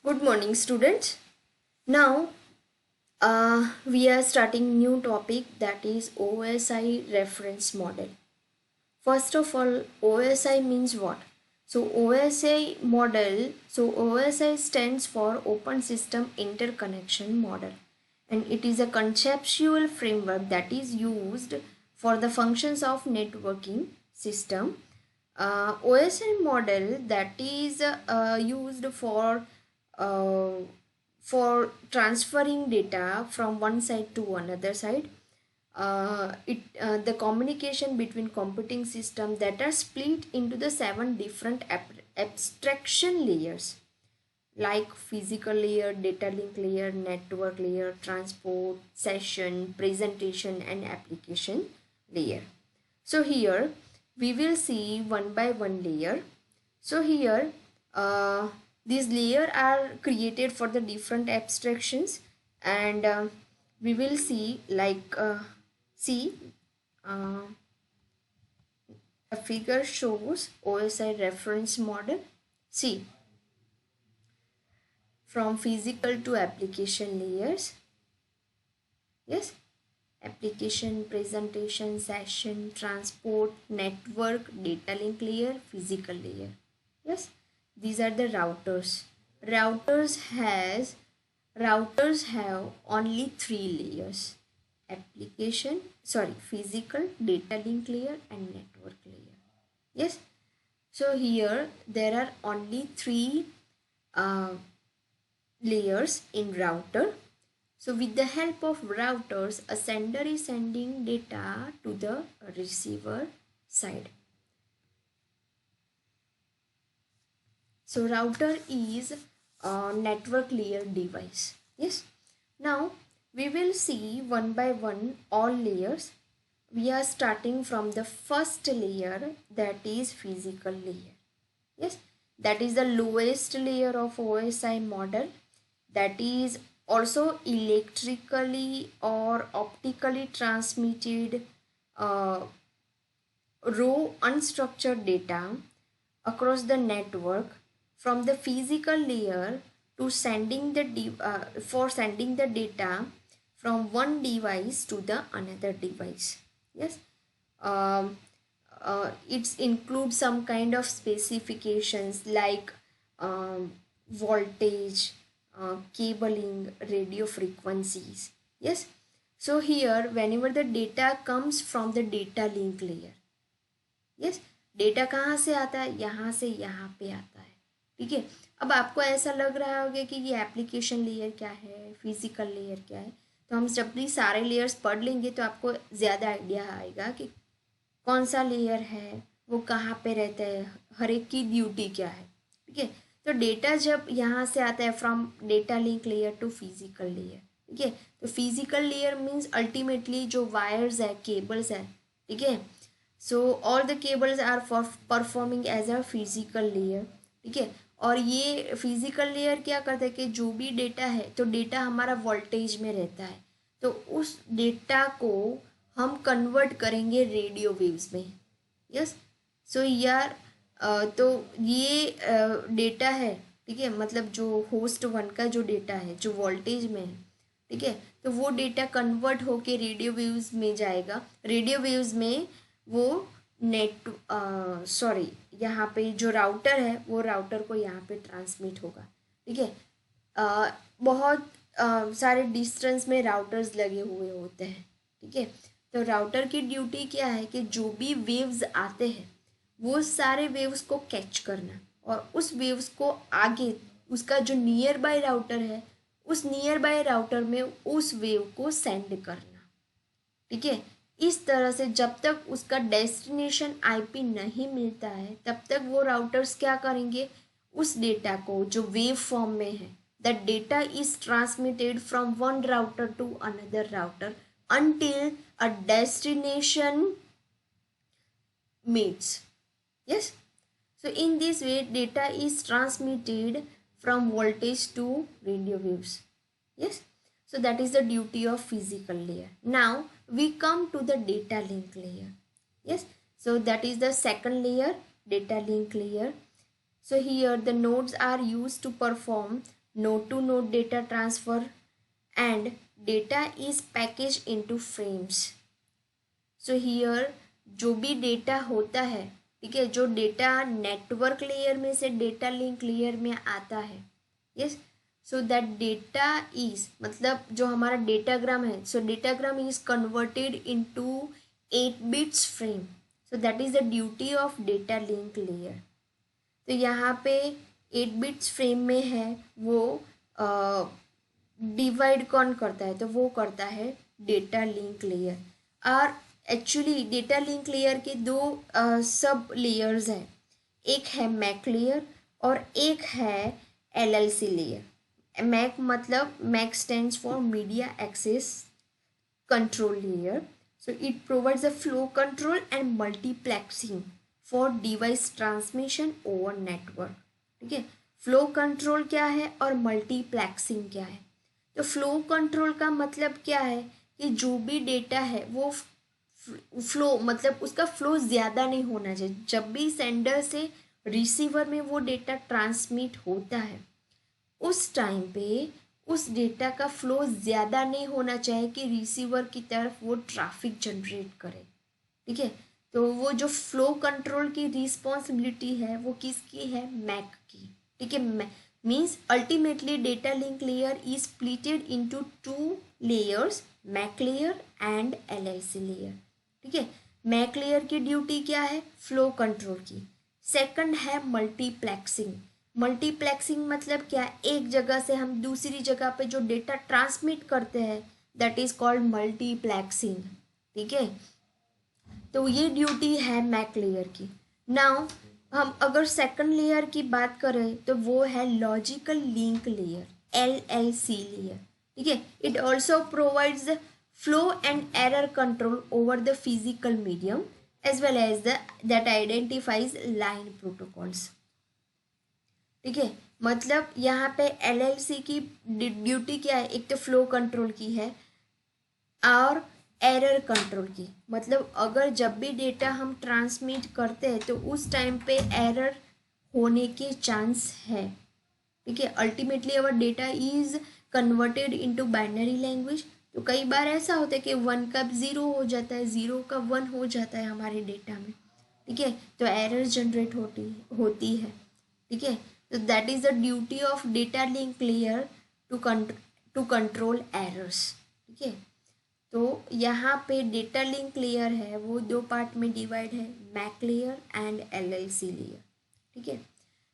Good morning, students. Now, we are starting new topic, that is OSI reference model. First of all, OSI means what? So OSI model, so OSI stands for Open System Interconnection Model, and it is a conceptual framework that is used for the functions of networking system. OSI model that is used uh, for transferring data from one side to another side. The communication between computing systems that are split into the seven different abstraction layers, like physical layer, data link layer, network layer, transport, session, presentation, and application layer. So here we will see one by one layer. So here these layers are created for the different abstractions, and we will see see uh, a figure shows OSI reference model. See, from physical to application layers. Yes, application, presentation, session, transport, network, data link layer, physical layer. Yes, these are the routers. Routers has routers have only three layers: application, sorry, physical, data link layer, and network layer. Yes, so here there are only three uh, layers in router. So with the help of routers, a sender is sending data to the receiver side. So router is a network layer device. Yes. Now we will see one by one all layers. We are starting from the first layer, that is physical layer. Yes, that is the lowest layer of OSI model, that is also electrically or optically transmitted uh, raw unstructured data across the network from the physical layer to for sending the data from one device to the another device. Yes, um, it includes some kind of specifications like voltage, cabling, radio frequencies. Yes, so here whenever the data comes from the data link layer, yes, data कहाँ से आता है? यहाँ से यहाँ पे आता है. ठीक है, अब आपको ऐसा लग रहा होगा कि ये एप्लीकेशन लेयर क्या है, फिजिकल लेयर क्या है. तो हम जब भी सारे लेयर्स पढ़ लेंगे तो आपको ज़्यादा आइडिया आएगा कि कौन सा लेयर है, वो कहाँ पे रहता है, हर एक की ड्यूटी क्या है. ठीक है, तो डेटा जब यहाँ से आता है from data link layer to physical layer. ठीक है, तो फिजिकल लेयर मीन्स अल्टीमेटली जो वायर्स है, केबल्स है. ठीक है, so all the cables are for performing as a physical layer. ठीक है, और ये फिजिकल लेयर क्या करता है कि जो भी डेटा है, तो डेटा हमारा वोल्टेज में रहता है, तो उस डेटा को हम कन्वर्ट करेंगे रेडियो वेव्स में. यस, सो यार तो ये डेटा है. ठीक है, मतलब जो होस्ट वन का जो डेटा है जो वोल्टेज में है. ठीक है, तो वो डेटा कन्वर्ट होके रेडियो वेव्स में जाएगा. रेडियो वेव्स में वो नेट सॉरी यहाँ पे जो राउटर है वो राउटर को यहाँ पे ट्रांसमिट होगा. ठीक है, बहुत सारे डिस्टेंस में राउटर्स लगे हुए होते हैं. ठीक है, तो राउटर की ड्यूटी क्या है कि जो भी वेव्स आते हैं वो सारे वेव्स को कैच करना और उस वेव्स को आगे उसका जो नियर बाय राउटर है उस नियर बाय राउटर में उस वेव को सेंड करना. ठीक है, इस तरह से जब तक उसका डेस्टिनेशन आईपी नहीं मिलता है तब तक वो राउटर्स क्या करेंगे, उस डेटा को जो वेव फॉर्म में है, that data is transmitted from one router to another router until a destination meets. Yes, so in this way data is transmitted from voltage to radio waves. Yes, so that is the duty of physical layer. Now we come to the data link layer. Yes, so that is the second layer, data link layer. So here the nodes are used to perform node to node data transfer, and data is packaged into frames. So here जो भी data होता है, ठीक है, जो data network layer में से data link layer में आता है, yes, so that data is, मतलब जो हमारा डेटाग्राम है, so datagram is converted into 8 bits frame. So that is the duty of data link layer. तो यहाँ पे 8 बिट्स फ्रेम में है, वो डिवाइड कौन करता है, तो वो करता है डेटा लिंक लेयर. और एक्चुअली डेटा लिंक लेयर के दो सब लेयर्स हैं, एक है मैक लेयर और एक है एलएलसी लेयर. मैक मतलब MAC stands for media access control layer. So it provides a flow control and multiplexing for device transmission over network. ठीक है, फ्लो कंट्रोल क्या है और मल्टीप्लेक्सिंग क्या है. तो फ्लो कंट्रोल का मतलब क्या है कि जो भी डेटा है वो फ्लो, मतलब उसका फ्लो ज़्यादा नहीं होना चाहिए. जब भी सेंडर से रिसीवर में वो डेटा ट्रांसमिट होता है, उस टाइम पे उस डेटा का फ्लो ज़्यादा नहीं होना चाहिए कि रिसीवर की तरफ वो ट्रैफिक जनरेट करे. ठीक है, तो वो जो फ्लो कंट्रोल की रिस्पॉन्सिबिलिटी है वो किसकी है, मैक की. ठीक है, means ultimately data link layer is splitted into 2 layers, MAC layer and LLC layer. ठीक है, मैक लेयर की ड्यूटी क्या है, फ्लो कंट्रोल की. सेकंड है मल्टीप्लेक्सिंग. मल्टीप्लेक्सिंग मतलब क्या, एक जगह से हम दूसरी जगह पे जो डेटा ट्रांसमिट करते हैं, दैट इज कॉल्ड मल्टीप्लेक्सिंग. ठीक है, तो ये ड्यूटी है मैक लेयर की. नाउ हम अगर सेकंड लेयर की बात करें तो वो है logical link layer, LLC layer. ठीक है, it also provides flow and error control over the physical medium as well as that identifies line protocols. ठीक है, मतलब यहाँ पे एलएलसी की ड्यूटी क्या है, एक तो फ्लो कंट्रोल की है और एरर कंट्रोल की. मतलब अगर जब भी डेटा हम ट्रांसमिट करते हैं तो उस टाइम पे एरर होने के चांस है. ठीक है, ultimately our data is converted into binary language. तो कई बार ऐसा होता है कि 1 का 0 हो जाता है, 0 का 1 हो जाता है हमारे डेटा में. ठीक है, तो एरर जनरेट होती है. ठीक है, तो that is the duty of data link layer to control errors. ठीक है, तो यहाँ पे डेटा लिंक लेयर है वो 2 पार्ट में डिवाइड है, MAC layer and LLC layer. ठीक है,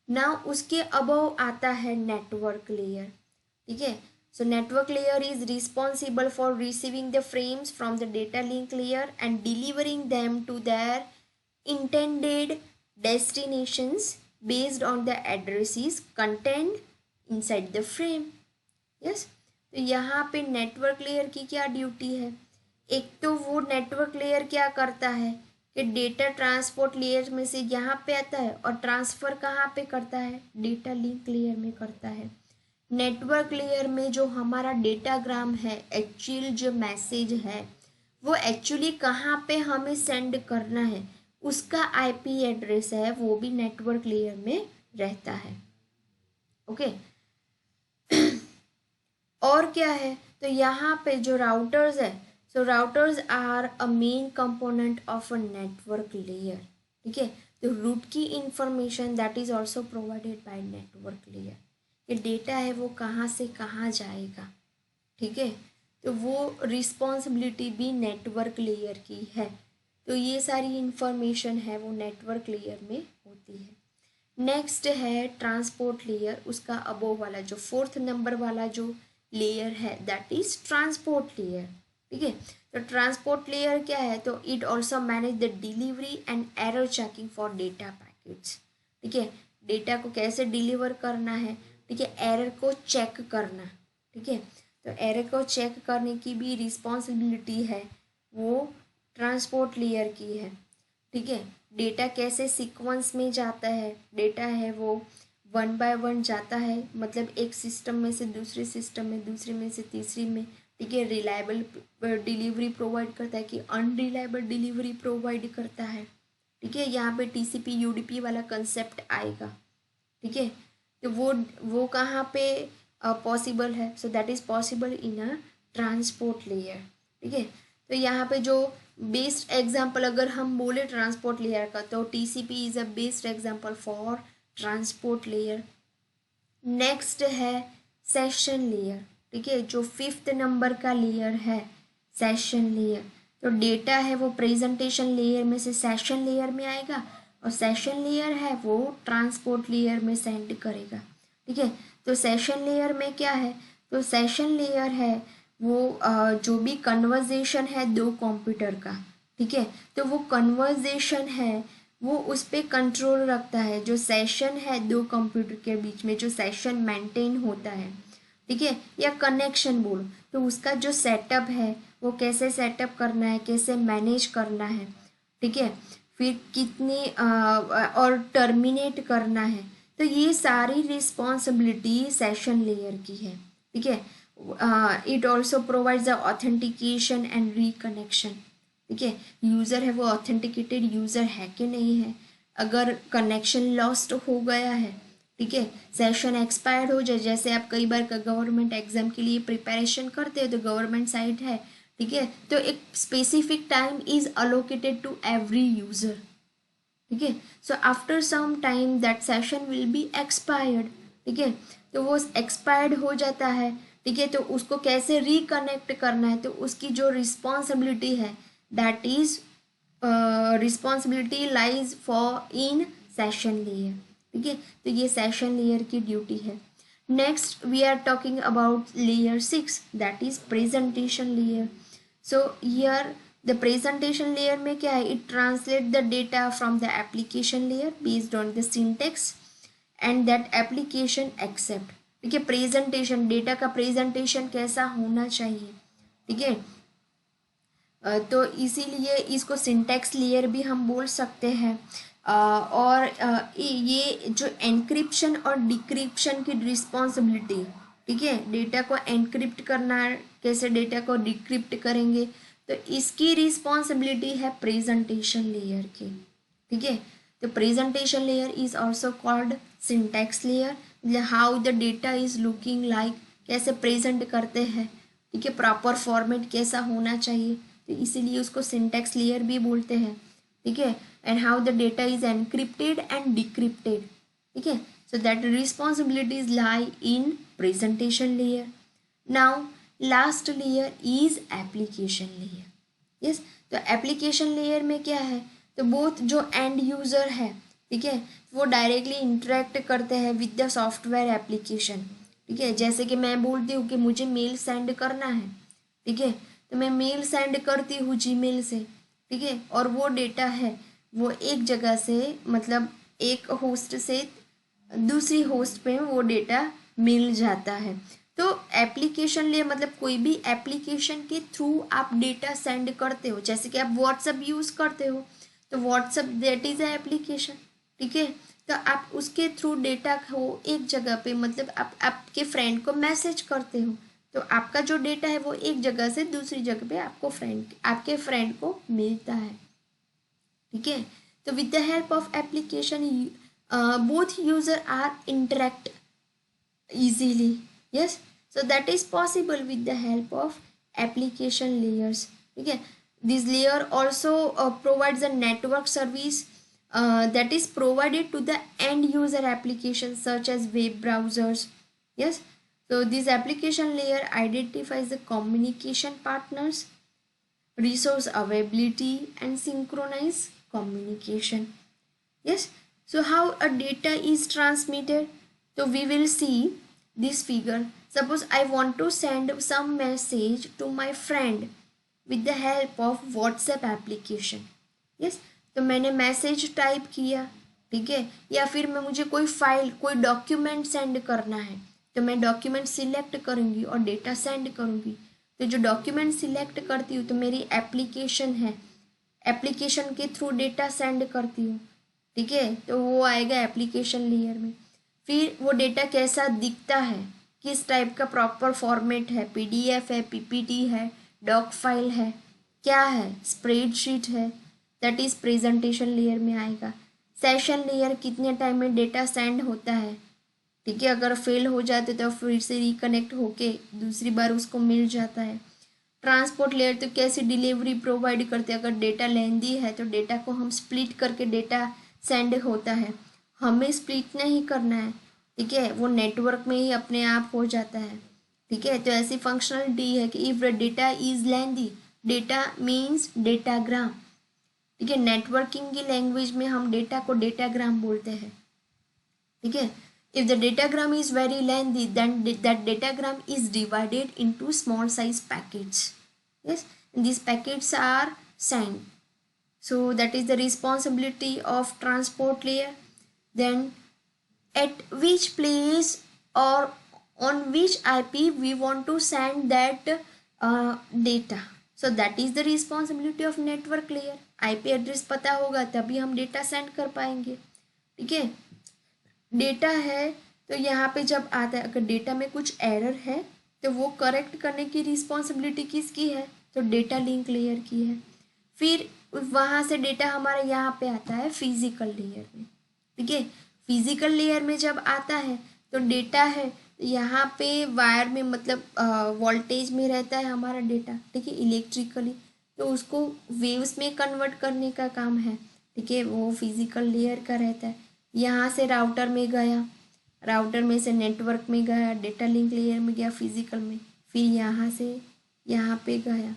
ना उसके अबव आता है नेटवर्क लेयर. ठीक है, so network layer is responsible for receiving the frames from the data link layer and delivering them to their intended destinations based on the addresses contained inside the frame. yes, तो यहाँ पे network layer की क्या duty है, एक तो वो network layer क्या करता है कि डेटा ट्रांसपोर्ट लेयर में से यहाँ पे आता है और ट्रांसफ़र कहाँ पे करता है, डेटा लिंक लेयर में करता है. नेटवर्क लेयर में जो हमारा डेटाग्राम है, एक्चुअल जो मैसेज है वो एक्चुअली कहाँ पे हमें सेंड करना है, उसका आईपी एड्रेस है वो भी नेटवर्क लेयर में रहता है. ओके, और क्या है, तो यहाँ पे जो राउटर्स है, so routers are a main component of a network layer. ठीक है, तो रूट की information that is also provided by network layer. ये डेटा है वो कहाँ से कहाँ जाएगा. ठीक है, तो वो रिस्पॉन्सिबिलिटी भी नेटवर्क लेयर की है. तो ये सारी इंफॉर्मेशन है वो नेटवर्क लेयर में होती है. नेक्स्ट है ट्रांसपोर्ट लेयर, उसका अबोव वाला जो 4th नंबर वाला जो लेयर है दैट इज ट्रांसपोर्ट लेयर. ठीक है, तो ट्रांसपोर्ट लेयर क्या है, तो it also manage the delivery and error checking for data packets. ठीक है, डेटा को कैसे डिलीवर करना है, ठीक है, एरर को चेक करना. ठीक है, तो एरर को चेक करने की भी रिस्पॉन्सिबिलिटी है वो ट्रांसपोर्ट लेयर की है. ठीक है, डेटा कैसे सीक्वेंस में जाता है, डेटा है वो 1 बाय 1 जाता है, मतलब एक सिस्टम में से दूसरे सिस्टम में, दूसरे में से तीसरी में. ठीक है, रिलायबल डिलीवरी प्रोवाइड करता है कि अनरिलायबल डिलीवरी प्रोवाइड करता है. ठीक है, यहाँ पे टीसीपी यूडीपी वाला कंसेप्ट आएगा. ठीक है, तो वो कहाँ पे पॉसिबल है, so that is possible in a transport layer. ठीक है, तो यहाँ पे जो बेस्ट एग्जाम्पल अगर हम बोले ट्रांसपोर्ट लेयर का, तो TCP is a best example for transport layer. Next है सेशन लेयर। ठीक है, जो 5th नंबर का लेयर है सेशन लेयर, तो डेटा है वो प्रेजेंटेशन लेयर में से सेशन लेयर में आएगा, और सेशन लेयर है वो ट्रांसपोर्ट लेयर में सेंड करेगा। ठीक है, तो सेशन लेयर में क्या है, तो सेशन लेयर है वो जो भी कन्वर्जेशन है दो कंप्यूटर का, ठीक है, तो वो कन्वर्जेशन है वो उस पर कंट्रोल रखता है। जो सेशन है दो कंप्यूटर के बीच में, जो सेशन मेंटेन होता है, ठीक है, या कनेक्शन बोलो, तो उसका जो सेटअप है वो कैसे सेटअप करना है, कैसे मैनेज करना है, ठीक है, फिर कितनी और टर्मिनेट करना है, तो ये सारी रिस्पॉन्सिबिलिटी सेशन लेयर की है। ठीक है, it also provides the authentication and reconnection. ठीक है, यूज़र है वो ऑथेंटिकेटेड यूज़र है कि नहीं है, अगर कनेक्शन लॉस्ट हो गया है, ठीक है, सेशन एक्सपायर्ड हो जाए, जैसे आप कई बार गवर्नमेंट एग्जाम के लिए प्रिपरेशन करते हो तो गवर्नमेंट साइट है, ठीक है, तो एक specific time is allocated to every user. ठीक है, so after some time that session will be expired. ठीक है, तो वो एक्सपायर्ड हो जाता है, ठीक है, तो उसको कैसे रिकनेक्ट करना है, तो उसकी जो रिस्पॉन्सिबिलिटी है that is responsibility lies for in session layer. ठीक है, तो ये सेशन लेयर की ड्यूटी है। Next we are talking about layer 6 that is presentation layer. So here the presentation layer में क्या है, it translate the data from the application layer based on the syntax and that application accept. ठीक है, presentation data का presentation कैसा होना चाहिए, ठीक है, तो इसीलिए इसको सिंटेक्स लेयर भी हम बोल सकते हैं। और ये जो एनक्रिप्शन और डिक्रिप्शन की रिस्पॉन्सिबिलिटी, ठीक है, डेटा को एनक्रिप्ट करना है, कैसे डेटा को डिक्रिप्ट करेंगे, तो इसकी रिस्पॉन्सिबिलिटी है प्रेजेंटेशन लेयर की। ठीक है, तो presentation layer is also called syntax layer. How the data is looking like, कैसे प्रेजेंट करते हैं, ठीक है, प्रॉपर फॉर्मेट कैसा होना चाहिए, तो इसीलिए उसको सिंटेक्स लेयर भी बोलते हैं। ठीक है, and how the data is encrypted and decrypted. ठीक है, so that responsibilities lie in presentation layer. Now last layer is application layer. Yes, तो एप्लीकेशन लेयर में क्या है, तो बोथ जो एंड यूजर है, ठीक है, वो डायरेक्टली इंटरेक्ट करते हैं विद द सॉफ्टवेयर एप्लीकेशन। ठीक है, जैसे कि मैं बोलती हूँ कि मुझे मेल सेंड करना है, ठीक है, तो मैं मेल सेंड करती हूँ जीमेल से, ठीक है, और वो डेटा है वो एक जगह से, मतलब एक होस्ट से दूसरी होस्ट पे वो डेटा मिल जाता है। तो एप्लीकेशन लिए मतलब कोई भी एप्लीकेशन के थ्रू आप डेटा सेंड करते हो, जैसे कि आप व्हाट्सअप यूज़ करते हो, तो WhatsApp that is a application. ठीक है, तो आप उसके थ्रू डेटा को एक जगह पे, मतलब आप आपके फ्रेंड को मैसेज करते हो, तो आपका जो डेटा है वो एक जगह से दूसरी जगह पे आपके फ्रेंड को मिलता है। ठीक है, तो with the help of application both user are interact easily. Yes, so that is possible with the help of application layers. ठीक है, this layer also provides a network service that is provided to the end user applications such as web browsers. Yes, so this application layer identifies the communication partners, resource availability and synchronize communication. Yes, so how a data is transmitted, so we will see this figure. Suppose I want to send some message to my friend with the help of WhatsApp application. Yes, तो मैंने message type किया, ठीक है, या फिर मैं मुझे कोई फाइल कोई डॉक्यूमेंट सेंड करना है, तो मैं डॉक्यूमेंट सिलेक्ट करूँगी और डेटा सेंड करूँगी। तो जो डॉक्यूमेंट सिलेक्ट करती हूँ तो मेरी एप्लीकेशन है, एप्लीकेशन के थ्रू डेटा सेंड करती हूँ, ठीक है, तो वो आएगा एप्लीकेशन लेयर में। फिर वो डेटा कैसा दिखता है, किस टाइप का प्रॉपर फॉर्मेट है, PDF है, PPT है, डॉक फाइल है, क्या है, स्प्रेडशीट है, दैट इज़ प्रेजेंटेशन लेयर में आएगा। सेशन लेयर कितने टाइम में डेटा सेंड होता है, ठीक है। अगर फेल हो जाते तो फिर से रिकनेक्ट होके दूसरी बार उसको मिल जाता है। ट्रांसपोर्ट लेयर तो कैसी डिलीवरी प्रोवाइड करते हैं, अगर डेटा लेंदी है तो डेटा को हम स्प्लिट करके डेटा सेंड होता है, हमें स्प्लिट नहीं करना है, ठीक है, वो नेटवर्क में ही अपने आप हो जाता है, ठीक है। तो ऐसी फंक्शनलिटी है कि if data is lengthy, data means datagram, ठीक है। नेटवर्किंग की लैंग्वेज में हम डेटा को डेटाग्राम बोलते हैं, ठीक है। If the datagram is very lengthy then that datagram is divided into small size packets, yes, and these packets are sent, so that is the responsibility of transport layer. Then at which place or on which IP we want to send that data, so that is the responsibility of network layer. IP address पता होगा तभी हम data send कर पाएंगे, ठीक है। Data है तो यहाँ पे जब आता है, अगर डेटा में कुछ एरर है तो वो करेक्ट करने की रिस्पॉन्सिबिलिटी किसकी है, तो डेटा लिंक लेयर की है। फिर वहाँ से डेटा हमारा यहाँ पे आता है फिजिकल लेयर में, ठीक है। फिजिकल लेयर में जब आता है तो डेटा है यहाँ पे वायर में, मतलब वोल्टेज में रहता है हमारा डेटा, ठीक है, इलेक्ट्रिकली, तो उसको वेव्स में कन्वर्ट करने का काम है, ठीक है, वो फिजिकल लेयर का रहता है। यहाँ से राउटर में गया, राउटर में से नेटवर्क में गया, डेटा लिंक लेयर में गया फिजिकल में, फिर यहाँ से यहाँ पे गया,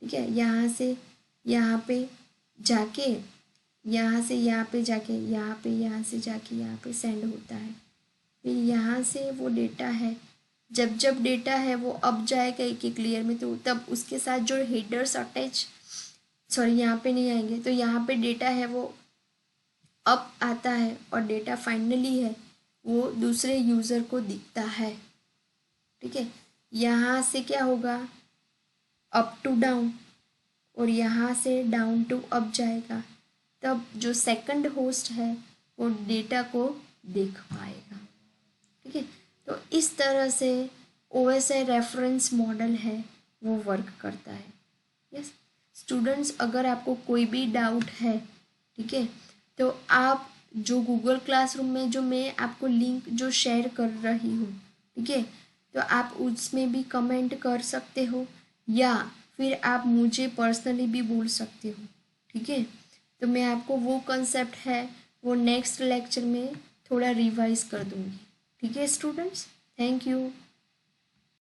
ठीक है, यहाँ से यहाँ पे जाके, यहाँ से यहाँ पे जाके, यहाँ से जाके यहाँ पे सेंड होता है। फिर यहाँ से वो डेटा है, जब जब डेटा है वो अब जाएगा एक एक लेयर में, तो तब उसके साथ जो हेडर्स अटैच, सॉरी यहाँ पे नहीं आएंगे, तो यहाँ पे डेटा है वो अप आता है और डेटा फाइनली है वो दूसरे यूज़र को दिखता है, ठीक है। यहाँ से क्या होगा, अप टू डाउन, और यहाँ से डाउन टू अप जाएगा, तब जो सेकंड होस्ट है वो डेटा को देख पाएगा, ठीक है। तो इस तरह से OSI रेफरेंस मॉडल है वो वर्क करता है। यस स्टूडेंट्स, अगर आपको कोई भी डाउट है, ठीक है, तो आप जो गूगल क्लासरूम में जो मैं आपको लिंक जो शेयर कर रही हूँ, ठीक है, तो आप उसमें भी कमेंट कर सकते हो या फिर आप मुझे पर्सनली भी बोल सकते हो, ठीक है। तो मैं आपको वो कंसेप्ट है वो नेक्स्ट लेक्चर में थोड़ा रिवाइज कर दूँगी, ठीक है स्टूडेंट्स। Thank you.